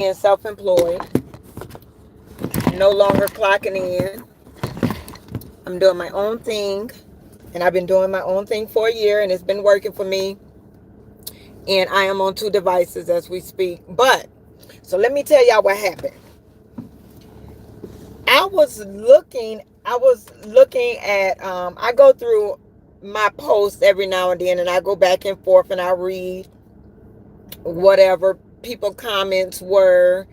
being self-employed, no longer clocking in. I'm doing my own thing, and I've been doing my own thing for a year, and it's been working for me. And I am on 2 devices as we speak. But so let me tell y'all what happened. I was looking at I go through my posts every now and then, and I go back and forth and I read whatever people comments were,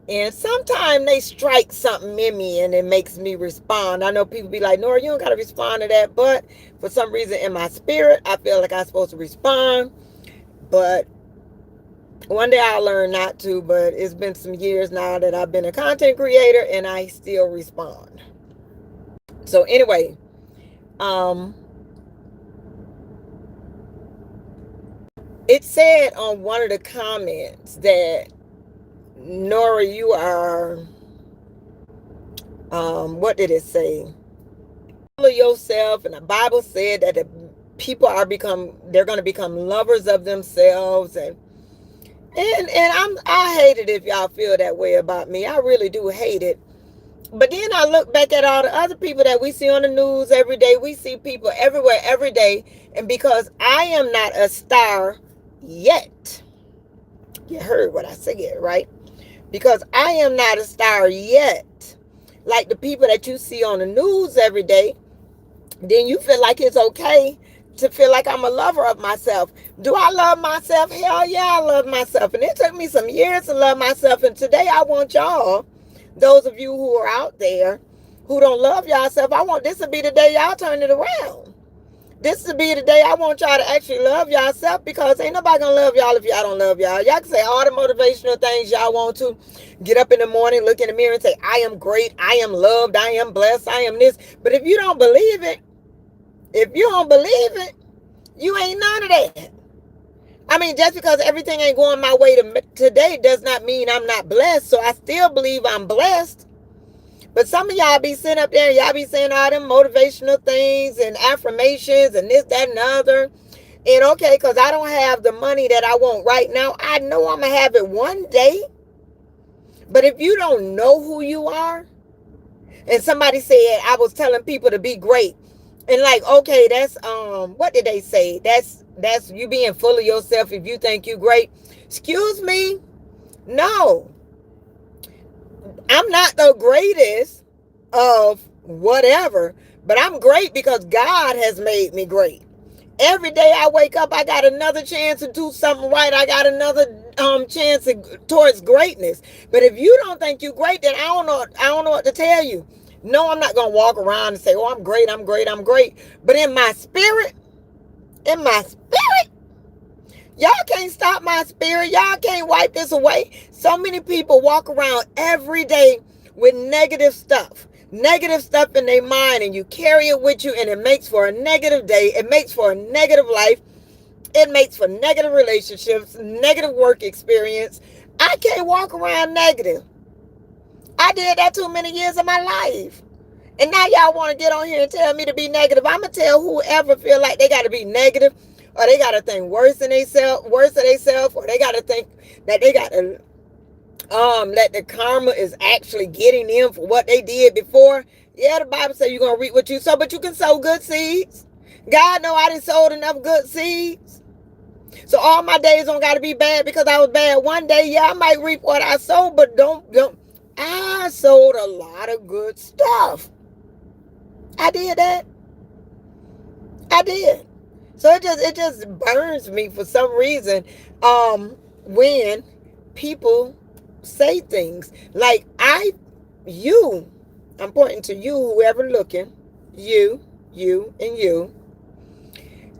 and sometimes they strike something in me and it makes me respond. I know people be like, Nora, you don't got to respond to that, but for some reason in my spirit I feel like I'm supposed to respond. But one day I'll learn not to. But it's been some years now that I've been a content creator and I still respond. So anyway, um it said on one of the comments that, Nora, you are, what did it say? Follow yourself, and the Bible said that the people they're going to become lovers of themselves, and I hate it if y'all feel that way about me. I really do hate it. But then I look back at all the other people that we see on the news every day. We see people everywhere every day, and because I am not a star yet, you heard what I said, right? Because I am not a star yet, like the people that you see on the news every day, then you feel like it's okay to feel like I'm a lover of myself. Do I love myself? Hell yeah, I love myself. And it took me some years to love myself. And today I want y'all, those of you who are out there who don't love yourself, I want this to be the day y'all turn it around. This to be the day I want y'all to actually love yourself, because ain't nobody gonna love y'all if y'all don't love y'all. Y'all can say all the motivational things y'all want to. Get up in the morning, look in the mirror and say, I am great, I am loved, I am blessed, I am this. But if you don't believe it, you ain't none of that. I mean, just because everything ain't going my way today does not mean I'm not blessed. So I still believe I'm blessed. But some of y'all be sitting up there and y'all be saying all them motivational things and affirmations and this, that, and the other. And okay, because I don't have the money that I want right now, I know I'm going to have it one day. But if you don't know who you are, and somebody said I was telling people to be great, and like, okay, that's what did they say? That's you being full of yourself if you think you great. Excuse me? No. I'm not the greatest of whatever, but I'm great because God has made me great. Every day I wake up, I got another chance to do something right. I got another chance towards greatness. But if you don't think you're great, then I don't know what to tell you. No, I'm not gonna walk around and say, "Oh, I'm great, I'm great, I'm great." But in my spirit, y'all can't stop my spirit. Y'all can't wipe this away. So many people walk around every day with negative stuff in their mind, and you carry it with you, and it makes for a negative day. It makes for a negative life. It makes for negative relationships, negative work experience. I can't walk around negative. I did that too many years of my life. And now y'all want to get on here and tell me to be negative. I'm going to tell whoever feel like they got to be negative, or they got to think worse of themselves, or they got to think that they got to that the karma is actually getting them for what they did before. Yeah, the Bible says you're going to reap what you sow, but you can sow good seeds. God know I done sowed enough good seeds. So all my days don't got to be bad because I was bad one day. Yeah, I might reap what I sowed, but don't. I sowed a lot of good stuff. I did that. I did. So it just burns me for some reason when people say things like I'm pointing to you, whoever looking, you, and you.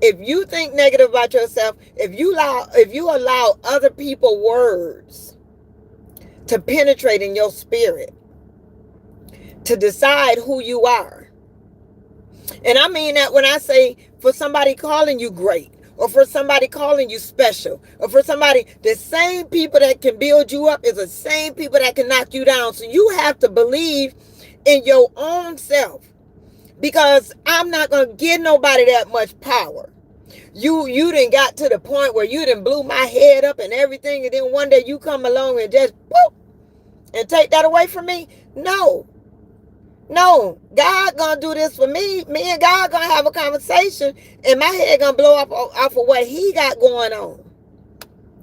If you think negative about yourself, if you allow other people's words to penetrate in your spirit, to decide who you are. And I mean that when I say for somebody calling you great, or for somebody calling you special, or for somebody, the same people that can build you up is the same people that can knock you down. So you have to believe in your own self, because I'm not going to give nobody that much power. You done got to the point where you done blew my head up and everything, and then one day you come along and just boop and take that away from me? No. No. God gonna do this for me. Me and God gonna have a conversation, and my head gonna blow up off of what he got going on.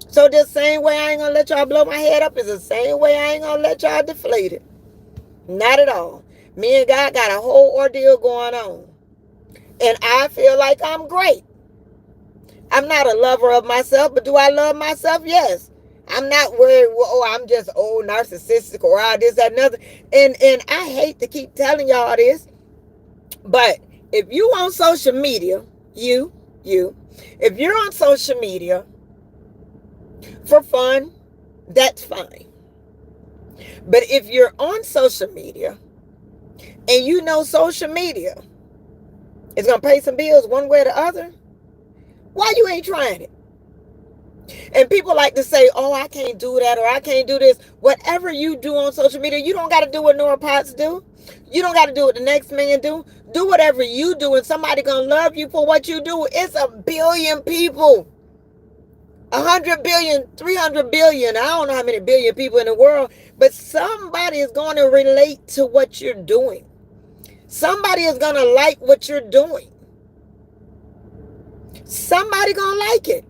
So the same way I ain't gonna let y'all blow my head up is the same way I ain't gonna let y'all deflate it. Not at all. Me and God got a whole ordeal going on. And I feel like I'm great. I'm not a lover of myself, but do I love myself? Yes. I'm not worried, oh, I'm just narcissistic or this, that, and other. And I hate to keep telling y'all this, but if you on social media, if you're on social media for fun, that's fine. But if you're on social media and you know social media is going to pay some bills one way or the other, why you ain't trying it? And people like to say, oh, I can't do that or I can't do this. Whatever you do on social media, you don't got to do what Nora Potts do. You don't got to do what the next man do. Do whatever you do and somebody going to love you for what you do. It's 1 billion people. 100 billion, 300 billion. I don't know how many billion people in the world, but somebody is going to relate to what you're doing. Somebody is going to like what you're doing. Somebody going to like it.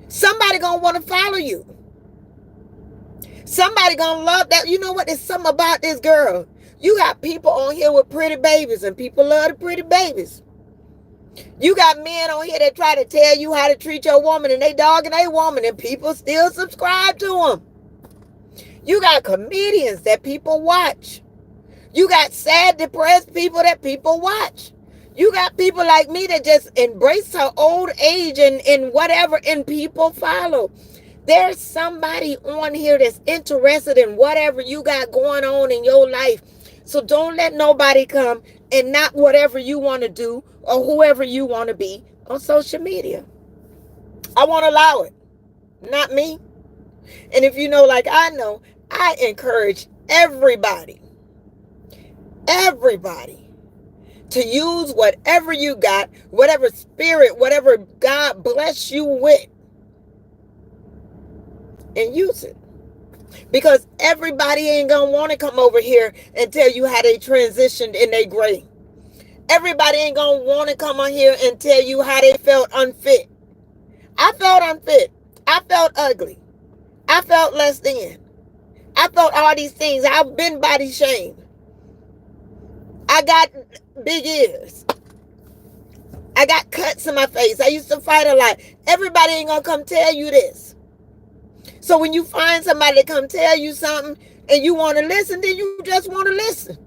Somebody going to want to follow you. Somebody going to love that. You know what? There's something about this girl. You got people on here with pretty babies, and people love the pretty babies. You got men on here that try to tell you how to treat your woman, and they dogging a woman, and people still subscribe to them. You got comedians that people watch. You got sad, depressed people that people watch. You got people like me that just embrace her old age and whatever, and people follow. There's somebody on here that's interested in whatever you got going on in your life. So don't let nobody come and not whatever you want to do or whoever you want to be on social media. I won't allow it. Not me. And if you know like I know, I encourage everybody to use whatever you got, whatever spirit, whatever God bless you with, and use it. Because everybody ain't going to want to come over here and tell you how they transitioned in their grade. Everybody ain't going to want to come on here and tell you how they felt unfit. I felt unfit. I felt ugly. I felt less than. I felt all these things. I've been body shamed. I got big ears. I got cuts in my face. I used to fight a lot. Everybody ain't going to come tell you this. So when you find somebody to come tell you something and you want to listen, then you just want to listen.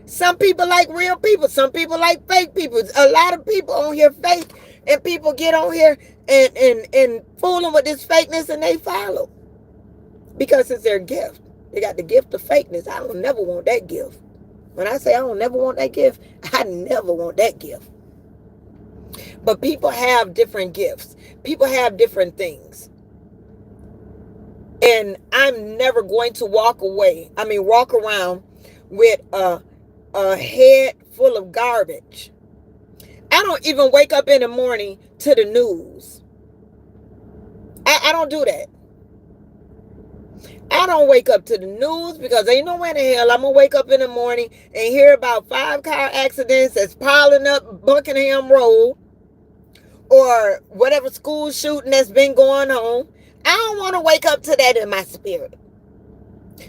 Some people like real people. Some people like fake people. A lot of people on here fake, and people get on here and fooling with this fakeness, and they follow because it's their gift. They got the gift of fakeness. I don't never want that gift. When I say I don't never want that gift, I never want that gift. But people have different gifts. People have different things. And I'm never going to walk around with a head full of garbage. I don't even wake up in the morning to the news. I don't do that. I don't wake up to the news because ain't no way in the hell I'm going to wake up in the morning and hear about 5 car accidents that's piling up Buckingham Road or whatever school shooting that's been going on. I don't want to wake up to that in my spirit.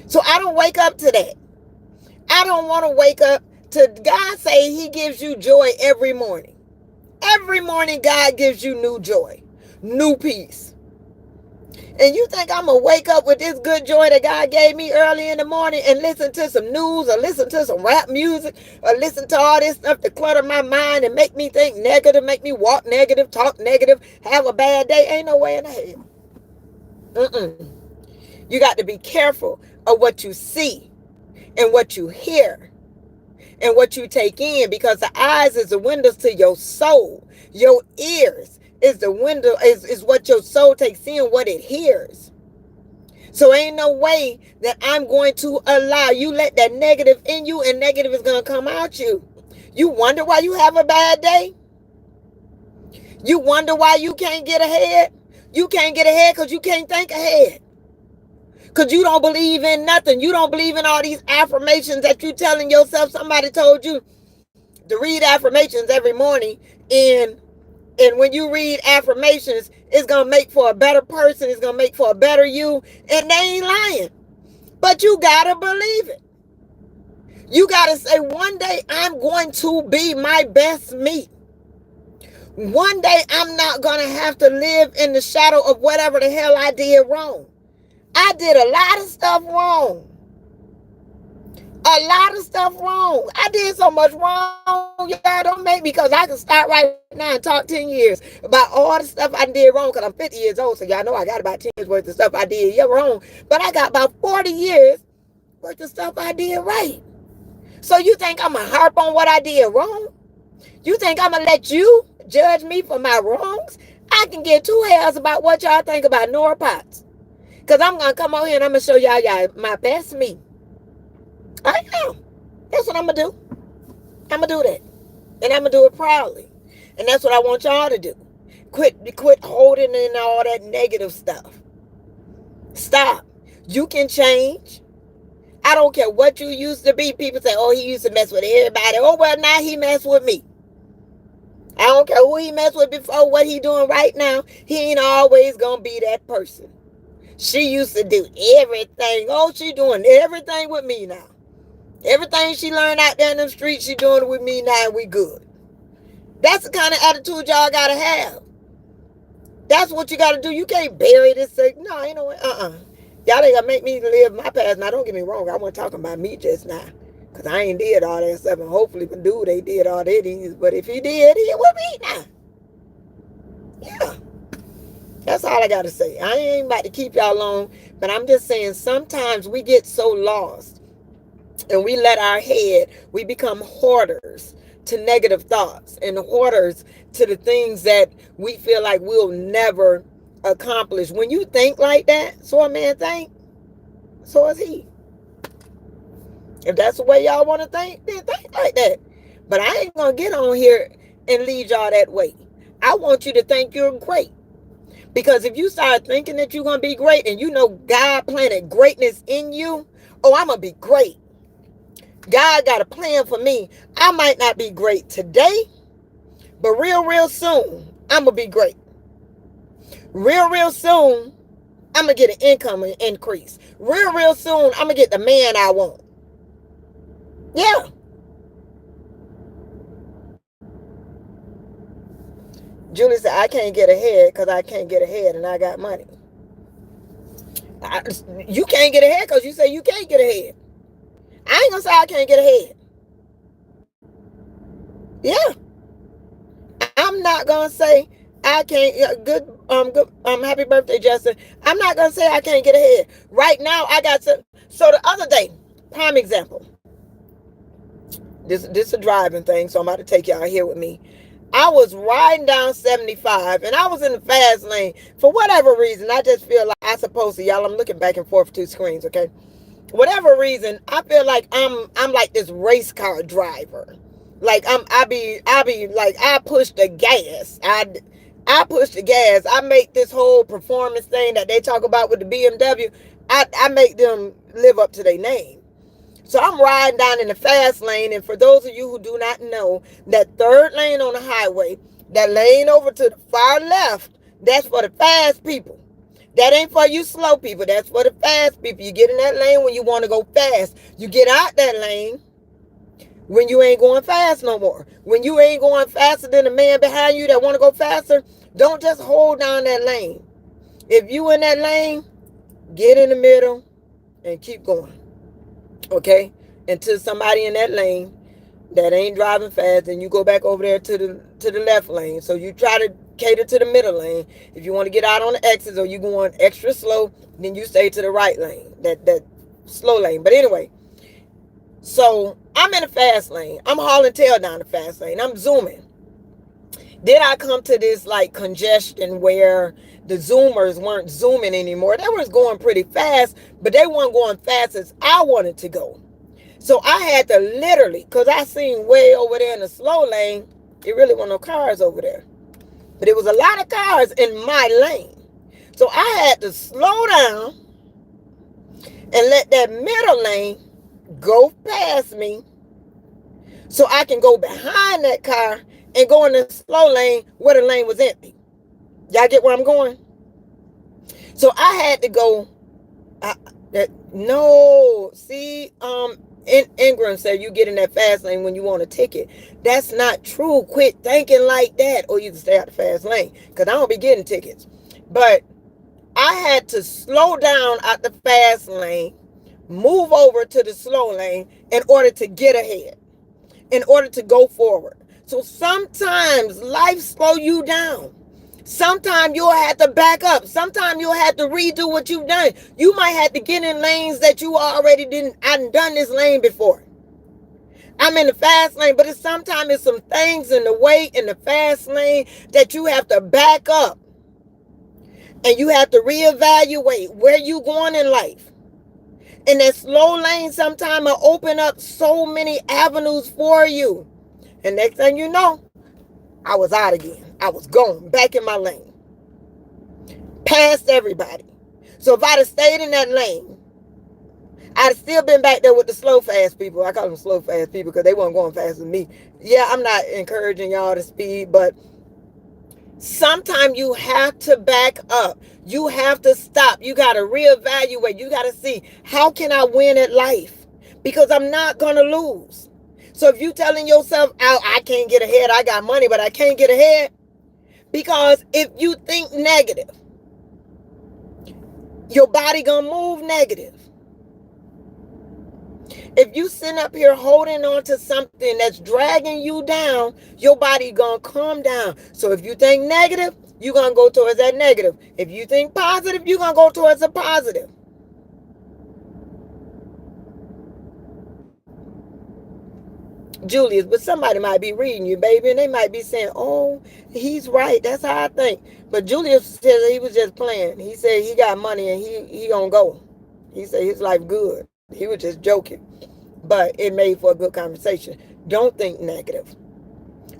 So I don't wake up to that. I don't want to wake up to, God say he gives you joy every morning. Every morning God gives you new joy, new peace. And you think I'm going to wake up with this good joy that God gave me early in the morning and listen to some news or listen to some rap music or listen to all this stuff to clutter my mind and make me think negative, make me walk negative, talk negative, have a bad day? Ain't no way in the hell. You got to be careful of what you see and what you hear and what you take in, because the eyes is the windows to your soul. Your ears is the window, is what your soul takes in, what it hears. So ain't no way that I'm going to allow you let that negative in you, and negative is going to come out you. You wonder why you have a bad day? You wonder why you can't get ahead? You can't get ahead because you can't think ahead. Because you don't believe in nothing. You don't believe in all these affirmations that you telling yourself. Somebody told you to read affirmations every morning. And and when you read affirmations, it's going to make for a better person. It's going to make for a better you. And they ain't lying. But you got to believe it. You got to say, one day I'm going to be my best me. One day I'm not going to have to live in the shadow of whatever the hell I did wrong. I did a lot of stuff wrong. A lot of stuff wrong. I did so much wrong, y'all. Don't make me, because I can start right now and talk 10 years about all the stuff I did wrong, because I'm 50 years old, so y'all know I got about 10 years worth of stuff I did wrong. But I got about 40 years worth of stuff I did right. So you think I'm going to harp on what I did wrong? You think I'm going to let you judge me for my wrongs? I can get two hairs about what y'all think about Nora Potts. Because I'm going to come over here and I'm going to show y'all my best me. I am. That's what I'm going to do. I'm going to do that. And I'm going to do it proudly. And that's what I want y'all to do. Quit holding in all that negative stuff. Stop. You can change. I don't care what you used to be. People say, oh, he used to mess with everybody. Oh, well, now he messed with me. I don't care who he messed with before, what he doing right now. He ain't always going to be that person. She used to do everything. Oh, she doing everything with me now. Everything she learned out there in the streets, she doing it with me now, and we good. That's the kind of attitude y'all got to have. That's what you got to do. You can't bury this thing. No, you know what? Y'all ain't gonna make me live my past. Now, don't get me wrong. I wasn't talking about me just now, because I ain't did all that stuff. And hopefully, the dude, they did all that is. But if he did, he with me now. Yeah. That's all I got to say. I ain't about to keep y'all long. But I'm just saying, sometimes we get so lost. And we let our head, we become hoarders to negative thoughts. And hoarders to the things that we feel like we'll never accomplish. When you think like that, so a man think, so is he. If that's the way y'all want to think, then think like that. But I ain't going to get on here and lead y'all that way. I want you to think you're great. Because if you start thinking that you're going to be great, and you know God planted greatness in you, oh, I'm going to be great. God got a plan for me. I might not be great today, but real soon, I'm going to be great. Real soon, I'm going to get an income increase. Real soon, I'm going to get the man I want. Yeah. Julie said, I can't get ahead because I can't get ahead and I got money. You can't get ahead because you say you can't get ahead. I ain't going to say I can't get ahead. Yeah. I'm not going to say I can't. Happy birthday, Justin. I'm not going to say I can't get ahead. Right now, I got to. So the other day, prime example. This is a driving thing, so I'm about to take y'all here with me. I was riding down 75, and I was in the fast lane. For whatever reason, I just feel like I'm supposed to, y'all, I'm looking back and forth to screens, okay? Whatever reason, I feel like I'm like this race car driver. Like I be like, I push the gas. I push the gas. I make this whole performance thing that they talk about with the BMW. I make them live up to their name. So I'm riding down in the fast lane, and for those of you who do not know, that third lane on the highway, that lane over to the far left, that's for the fast people. That ain't for you slow people. That's for the fast people. You get in that lane when you want to go fast. You get out that lane when you ain't going fast no more. When you ain't going faster than the man behind you that want to go faster, don't just hold down that lane. If you in that lane, get in the middle and keep going. Okay? Until somebody in that lane that ain't driving fast, and you go back over there to the left lane. So you try to cater to the middle lane. If you want to get out on the exits or you going extra slow, then you stay to the right lane, that slow lane. But anyway, so I'm in the fast lane. I'm hauling tail down the fast lane. I'm zooming. Then I come to this like congestion where the zoomers weren't zooming anymore. They was going pretty fast, but they weren't going fast as I wanted to go. So I had to literally, because I seen way over there in the slow lane, it really wasn't no cars over there. But it was a lot of cars in my lane. So I had to slow down and let that middle lane go past me so I can go behind that car and go in the slow lane where the lane was empty. Y'all get where I'm going? So I had to go. No, see, Ingram said you get in that fast lane when you want a ticket. That's not true. Quit thinking like that, or you can stay out the fast lane. Cause I don't be getting tickets. But I had to slow down out the fast lane, move over to the slow lane in order to get ahead, in order to go forward. So sometimes life slow you down. Sometimes you'll have to back up. Sometimes you'll have to redo what you've done. You might have to get in lanes that you already didn't. I've done this lane before. I'm in the fast lane, but sometimes it's some things in the way in the fast lane that you have to back up. And you have to reevaluate where you going in life. And that slow lane sometimes will open up so many avenues for you. And next thing you know, I was out again. I was going back in my lane. Past everybody. So if I'd have stayed in that lane, I'd have still been back there with the slow fast people. I call them slow fast people because they weren't going fast as me. Yeah, I'm not encouraging y'all to speed, but sometimes you have to back up. You have to stop. You got to reevaluate. You got to see, how can I win at life? Because I'm not going to lose. So if you telling yourself, oh, I can't get ahead, I got money, but I can't get ahead. Because if you think negative, your body gonna move negative. If you sit up here holding on to something that's dragging you down, your body gonna come down. So if you think negative, you're gonna go towards that negative. If you think positive, you're gonna go towards the positive. Julius, but somebody might be reading you, baby, and they might be saying, oh, he's right. That's how I think. But Julius said he was just playing. He said he got money and he gonna go. He said his life good. He was just joking. But it made for a good conversation. Don't think negative.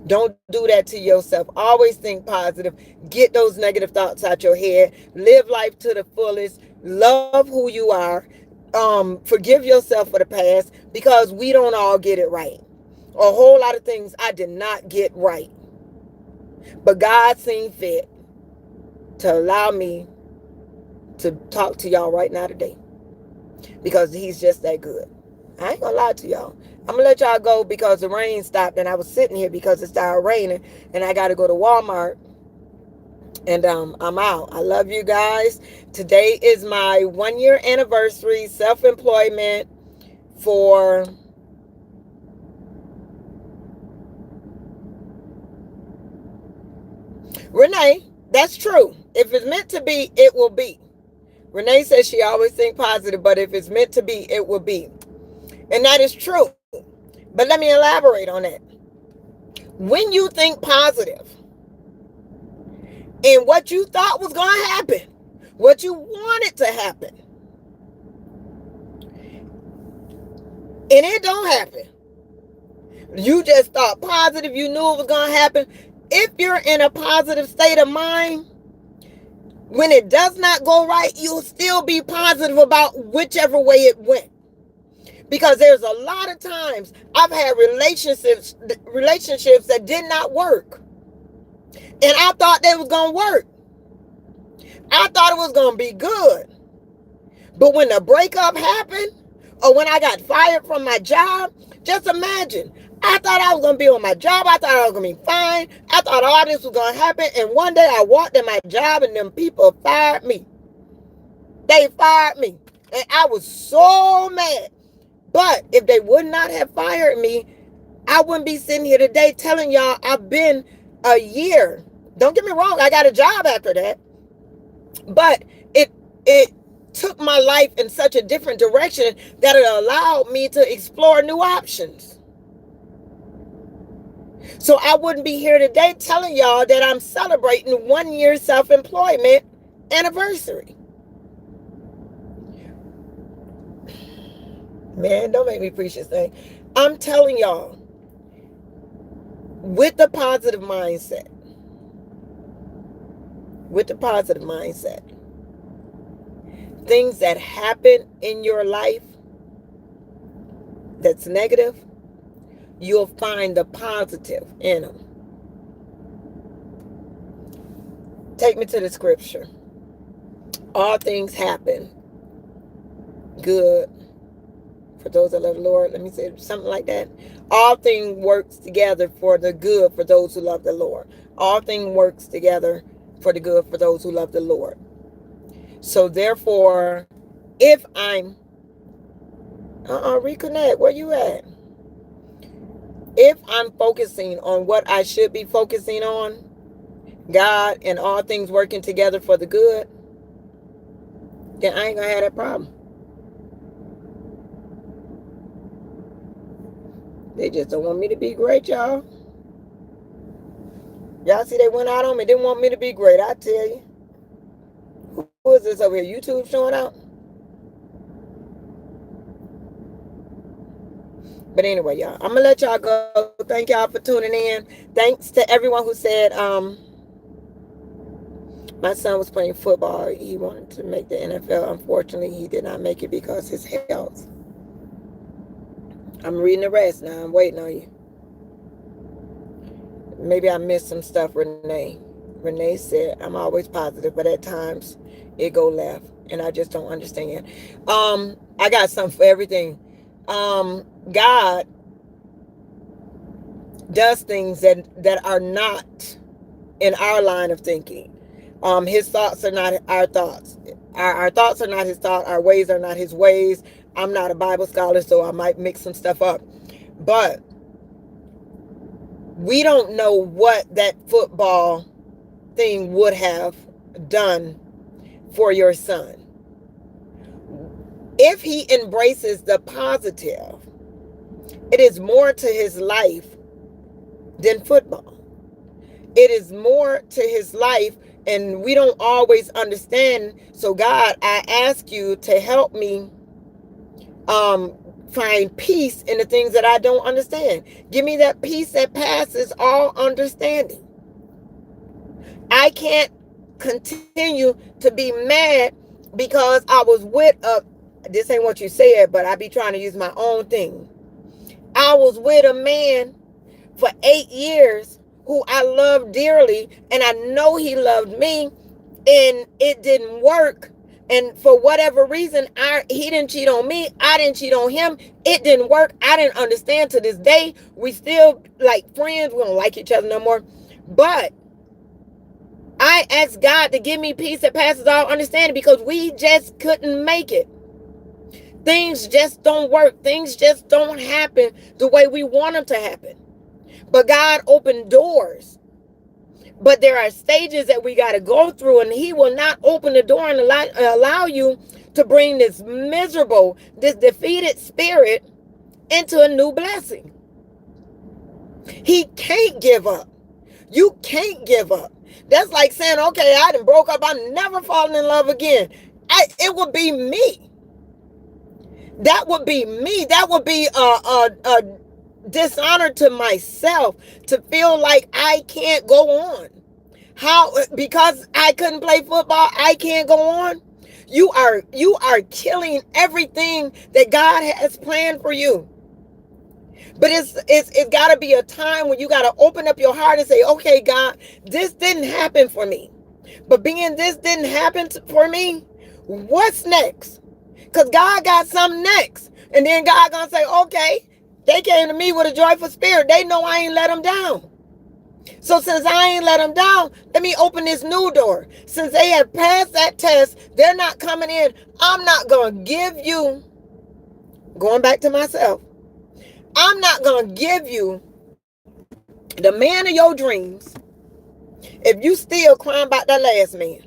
Don't do that to yourself. Always think positive. Get those negative thoughts out your head. Live life to the fullest. Love who you are. Forgive yourself for the past, because we don't all get it right. A whole lot of things I did not get right. But God seemed fit to allow me to talk to y'all right now today. Because he's just that good. I ain't gonna lie to y'all. I'm gonna let y'all go because the rain stopped and I was sitting here because it started raining and I gotta go to Walmart. And I'm out. I love you guys. Today is my 1-year anniversary self-employment for Renee. That's true. If it's meant to be, it will be. Renee says she always think positive, but if it's meant to be, it will be. And that is true. But let me elaborate on that. When you think positive, and what you thought was going to happen, what you wanted to happen, and it don't happen. You just thought positive, you knew it was going to happen. If you're in a positive state of mind, when it does not go right, you'll still be positive about whichever way it went. Because there's a lot of times I've had relationships that did not work. And I thought they was going to work. I thought it was going to be good. But when the breakup happened, or when I got fired from my job, just imagine. I thought I was going to be on my job. I thought I was going to be fine. I thought all this was going to happen. And one day I walked in my job and them people fired me. They fired me. And I was so mad. But if they would not have fired me, I wouldn't be sitting here today telling y'all I've been a year. Don't get me wrong, I got a job after that. But it took my life in such a different direction that it allowed me to explore new options. So I wouldn't be here today telling y'all that I'm celebrating 1 year self-employment anniversary. Man, don't make me preach this thing. I'm telling y'all, with the positive mindset, with the positive mindset. Things that happen in your life that's negative, you'll find the positive in them. Take me to the scripture. All things happen good for those that love the Lord. Let me say something like that. All things works together for the good for those who love the Lord. All things works together for the good for those who love the Lord. So therefore, if I'm reconnect, where you at? If I'm focusing on what I should be focusing on, God and all things working together for the good, then I ain't gonna have that problem. They just don't want me to be great, y'all. Y'all see they went out on me. They didn't want me to be great, I tell you. Who is this over here? YouTube showing out? But anyway, y'all, I'm gonna let y'all go. Thank y'all for tuning in. Thanks to everyone who said my son was playing football. He wanted to make the NFL. Unfortunately, he did not make it because his health. I'm reading the rest now. I'm waiting on you. Maybe I missed some stuff, Renee. Renee said, I'm always positive, but at times it go left, and I just don't understand. I got something for everything. God does things that are not in our line of thinking. His thoughts are not our thoughts. Our thoughts are not his thoughts. Our ways are not his ways. I'm not a Bible scholar, so I might mix some stuff up. But we don't know what that football thing would have done for your son. If he embraces the positive, it is more to his life than football. It is more to his life, and we don't always understand. So God, I ask you to help me find peace in the things that I don't understand. Give me that peace that passes all understanding. I can't continue to be mad because I was with this ain't what you said, but I be trying to use my own thing. I was with a man for 8 years who I loved dearly, and I know he loved me, and it didn't work. And for whatever reason, he didn't cheat on me. I didn't cheat on him. It didn't work. I didn't understand to this day. We still like friends. We don't like each other no more. But I asked God to give me peace that passes all understanding because we just couldn't make it. Things just don't work. Things just don't happen the way we want them to happen. But God opened doors. But there are stages that we got to go through, and he will not open the door and allow you to bring this miserable, this defeated spirit into a new blessing. He can't give up. You can't give up. That's like saying, okay, I done broke up. I'm never falling in love again. It would be me. That would be me. That would be a dishonor to myself to feel like I can't go on. How? Because I couldn't play football, I can't go on. You are killing everything that God has planned for you. But it's got to be a time when you got to open up your heart and say, okay, God, this didn't happen for me. But being this didn't happen for me, what's next? Because God got something next. And then God gonna say, okay, they came to me with a joyful spirit. They know I ain't let them down. So since I ain't let them down, let me open this new door. Since they have passed that test, they're not coming in. I'm not going to give you, going back to myself, I'm not going to give you the man of your dreams if you still crying about that last man.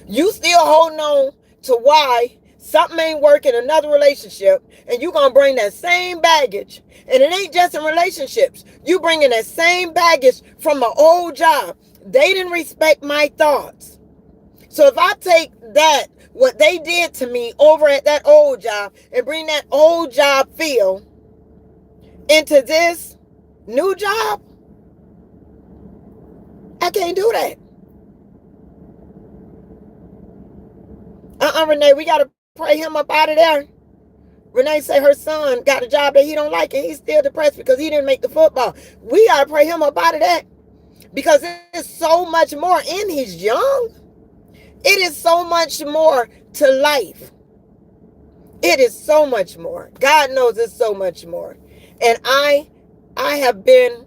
You still holding on to why something ain't working in another relationship, and you going to bring that same baggage. And it ain't just in relationships. You bringing that same baggage from an old job. They didn't respect my thoughts. So if I take that, what they did to me over at that old job, and bring that old job feel into this new job, I can't do that. Renee, we got to pray him up out of there. Renee say her son got a job that he don't like and he's still depressed because he didn't make the football. We got to pray him up out of that because there's so much more, and he's young. It is so much more to life. It is so much more. God knows it's so much more. And I have been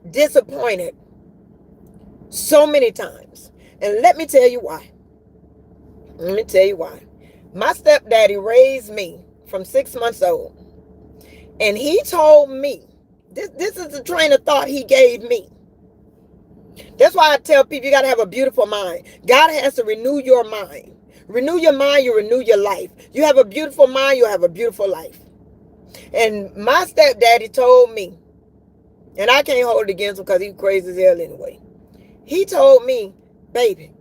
disappointed so many times. And let me tell you why. Let me tell you why. My stepdaddy raised me from 6 months old. And he told me, this is the train of thought he gave me. That's why I tell people you got to have a beautiful mind. God has to renew your mind. Renew your mind, you renew your life. You have a beautiful mind, you have a beautiful life. And my stepdaddy told me, and I can't hold it against him because he's crazy as hell anyway. He told me, baby,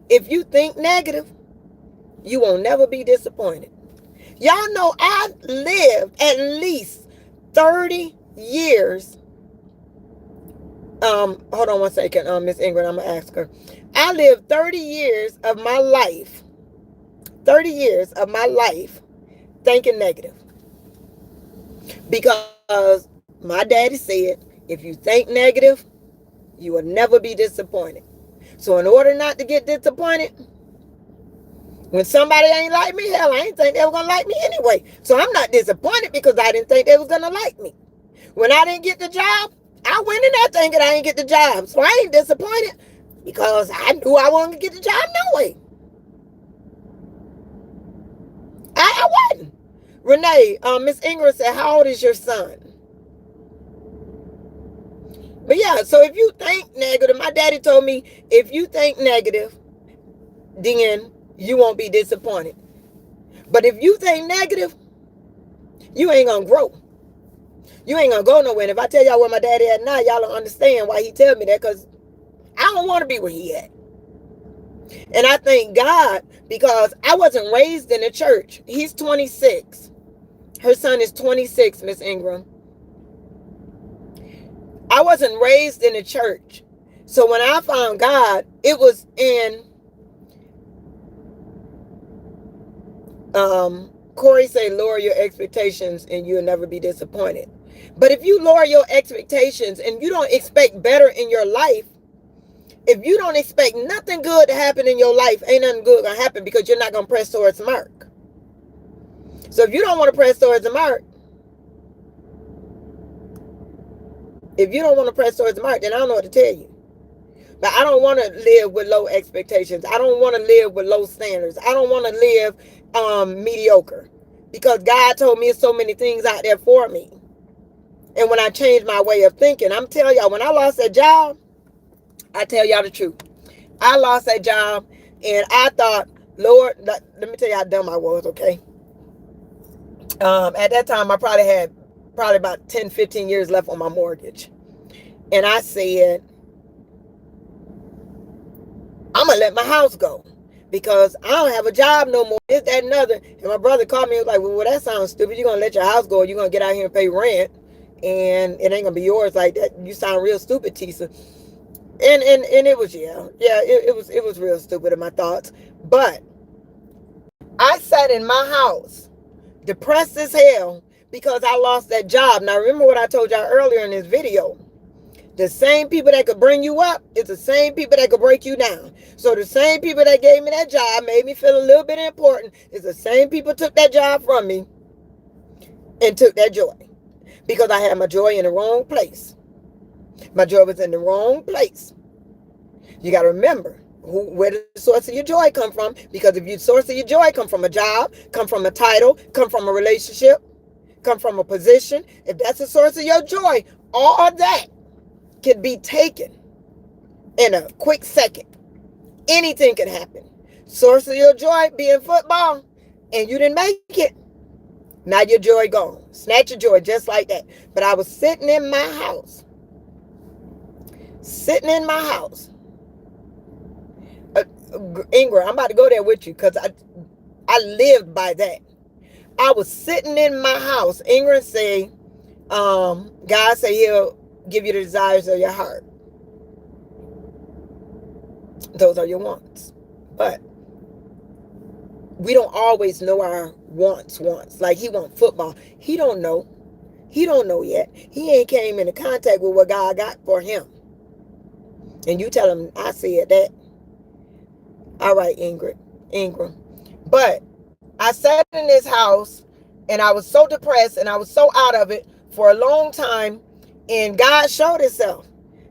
if you think negative, you will never be disappointed. Y'all know I lived at least 30 years. Hold on one second, Miss Ingrid, I'm going to ask her. I lived 30 years of my life, thinking negative. Because my daddy said, if you think negative, you will never be disappointed. So in order not to get disappointed, when somebody ain't like me, hell, I ain't think they were going to like me anyway. So I'm not disappointed because I didn't think they was going to like me. When I didn't get the job, I went in there thinking I didn't get the job. So I ain't disappointed because I knew I wasn't going to get the job no way. I wasn't. Renee, Miss Ingrid said, how old is your son? But yeah, so if you think negative, my daddy told me, if you think negative, then you won't be disappointed. But if you think negative, you ain't going to grow. You ain't going to go nowhere. And if I tell y'all where my daddy at now, y'all don't understand why he tell me that, because I don't want to be where he at. And I thank God because I wasn't raised in a church. He's 26. Her son is 26, Miss Ingram. I wasn't raised in a church. So when I found God, it was in, Corey say, lower your expectations and you'll never be disappointed. But if you lower your expectations and you don't expect better in your life, if you don't expect nothing good to happen in your life, ain't nothing good gonna happen because you're not gonna press towards the mark. So if you don't want to press towards the mark, then I don't know what to tell you. But I don't want to live with low expectations. I don't want to live with low standards. I don't want to live mediocre. Because God told me so many things out there for me. And when I changed my way of thinking, I'm telling y'all, when I lost that job, I tell y'all the truth. I lost that job and I thought, Lord, let me tell you how dumb I was, okay? At that time, I probably had about 10, 15 years left on my mortgage. And I said, I'm going to let my house go because I don't have a job no more. This, that, and other. And my brother called me and was like, well, that sounds stupid. You're going to let your house go or you're going to get out here and pay rent and it ain't going to be yours like that. You sound real stupid, Tisa. And it was, it was real stupid in my thoughts. But I sat in my house, depressed as hell, because I lost that job. Now, remember what I told y'all earlier in this video. The same people that could bring you up is the same people that could break you down. So the same people that gave me that job, made me feel a little bit important, is the same people took that job from me and took that joy. Because I had my joy in the wrong place. My joy was in the wrong place. You got to remember where the source of your joy come from. Because if your source of your joy come from a job, come from a title, come from a relationship, come from a position, if that's the source of your joy, all that could be taken in a quick second. Anything could happen. Source of your joy being football, and you didn't make it. Now your joy gone. Snatch your joy just like that. But I was sitting in my house. Ingrid, I'm about to go there with you because I lived by that. I was sitting in my house. Ingrid say, God say he'll give you the desires of your heart. Those are your wants. But we don't always know our wants. Like he want football. He don't know. He don't know yet. He ain't came into contact with what God got for him. And you tell him, I said that. All right, Ingram. But I sat in this house and I was so depressed and I was so out of it for a long time. And God showed himself.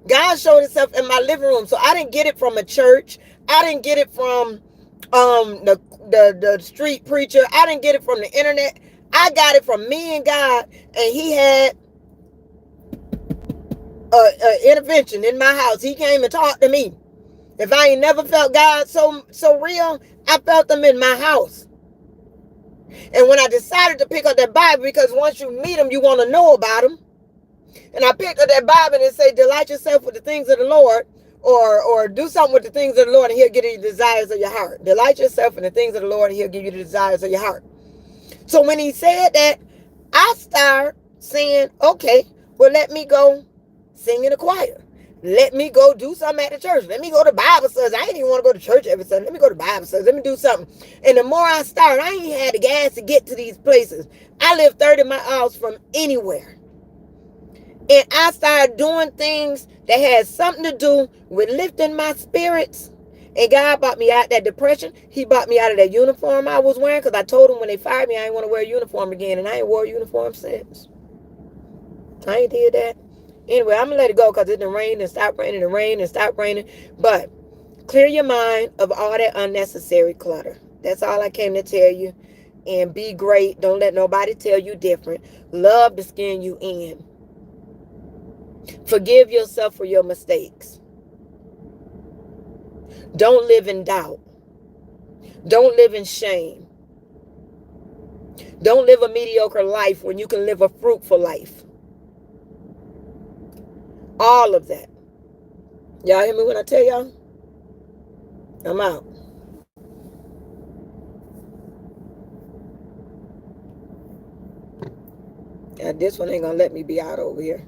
God showed himself in my living room. So I didn't get it from a church. I didn't get it from the street preacher. I didn't get it from the internet. I got it from me and God. And he had a intervention in my house. He came and talked to me. If I ain't never felt God so real, I felt him in my house. And when I decided to pick up that Bible, because once you meet him, you want to know about him. And I picked up that Bible and it said, delight yourself with the things of the Lord, or do something with the things of the Lord and he'll give you the desires of your heart. Delight yourself in the things of the Lord and he'll give you the desires of your heart. So when he said that, I started saying, okay, well, let me go sing in the choir. Let me go do something at the church. Let me go to Bible studies. I ain't even want to go to church every Sunday. Let me go to Bible studies. Let me do something. And the more I started, I ain't had the gas to get to these places. I live 30 miles from anywhere. And I started doing things that had something to do with lifting my spirits. And God brought me out that depression. He brought me out of that uniform I was wearing, because I told him when they fired me I ain't want to wear a uniform again. And I ain't wore a uniform since. I ain't did that. Anyway, I'm going to let it go because it done rained and stopped raining and rained and stopped raining. But clear your mind of all that unnecessary clutter. That's all I came to tell you. And be great. Don't let nobody tell you different. Love to skin you in. Forgive yourself for your mistakes. Don't live in doubt. Don't live in shame. Don't live a mediocre life when you can live a fruitful life. All of that. Y'all hear me when I tell y'all? I'm out. This one ain't gonna let me be out over here.